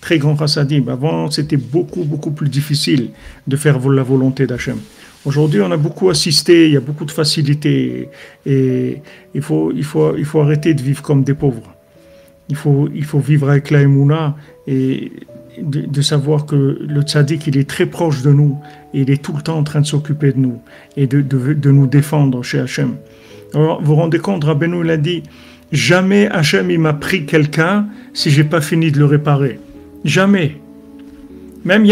très grands chassadim. Avant, c'était beaucoup plus difficile de faire la volonté d'Hachem. Aujourd'hui, on a beaucoup assisté, il y a beaucoup de facilité et il faut arrêter de vivre comme des pauvres. Il faut vivre avec la Emouna et de savoir que le tzaddik, il est très proche de nous et il est tout le temps en train de s'occuper de nous et de nous défendre chez Hachem. Alors, vous vous rendez compte, Rabbeinu l'a dit, jamais Hachem il m'a pris quelqu'un si j'ai pas fini de le réparer. Jamais. Même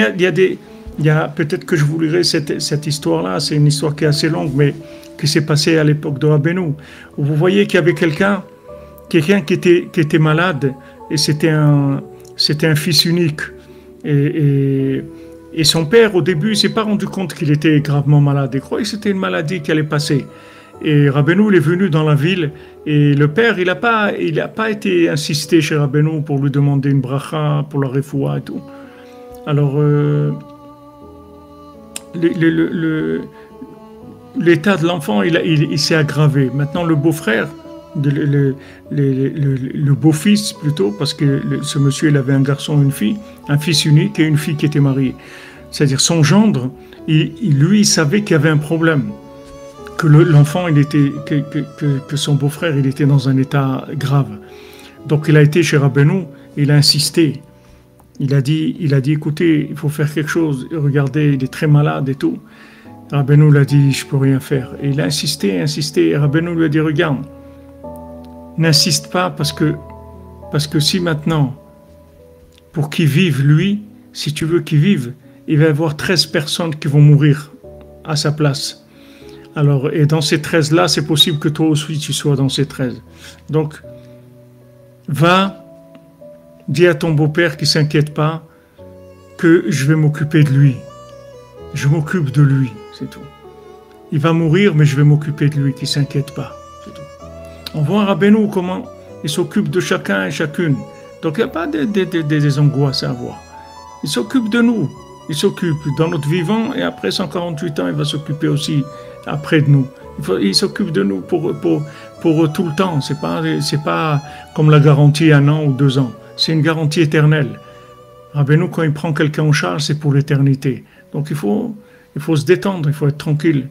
peut-être que je vous lirai cette histoire-là, c'est une histoire qui est assez longue, mais qui s'est passée à l'époque de Rabbeinu. Vous voyez qu'il y avait quelqu'un qui était malade et c'était un fils unique. Et son père, au début, il s'est pas rendu compte qu'il était gravement malade. Il croyait que c'était une maladie qui allait passer. Et Rabbeinu, il est venu dans la ville et le père, il a pas été insisté chez Rabbeinu pour lui demander une bracha, pour la refoua et tout. Alors, l'état de l'enfant, il s'est aggravé. Maintenant, le beau-frère, le beau-fils plutôt, parce que ce monsieur, il avait un garçon et une fille, un fils unique et une fille qui était mariée. C'est-à-dire son gendre, lui, il savait qu'il y avait un problème. Que l'enfant, que son beau-frère, il était dans un état grave. Donc il a été chez Rabbeinu, il a insisté. Il a dit, écoutez, il faut faire quelque chose. Regardez, il est très malade et tout. Rabbeinu lui a dit, je peux rien faire. Et il a insisté. Et Rabbeinu lui a dit, regarde, n'insiste pas parce que si maintenant, pour qu'il vive lui, si tu veux qu'il vive, il va y avoir 13 personnes qui vont mourir à sa place. Alors, et dans ces 13-là, c'est possible que toi aussi tu sois dans ces 13. Donc, va, dis à ton beau-père qu'il ne s'inquiète pas, que je vais m'occuper de lui. Je m'occupe de lui, c'est tout. Il va mourir, mais je vais m'occuper de lui, qu'il ne s'inquiète pas, c'est tout. On voit Rabbeinu comment il s'occupe de chacun et chacune. Donc, il n'y a pas des angoisses à avoir. Il s'occupe de nous. Il s'occupe dans notre vivant et après 148 ans, il va s'occuper aussi après de nous. Il s'occupe de nous pour tout le temps. C'est pas comme la garantie 1 an ou 2 ans. C'est une garantie éternelle. Rabbeinu, quand il prend quelqu'un en charge, c'est pour l'éternité. Donc il faut se détendre, il faut être tranquille.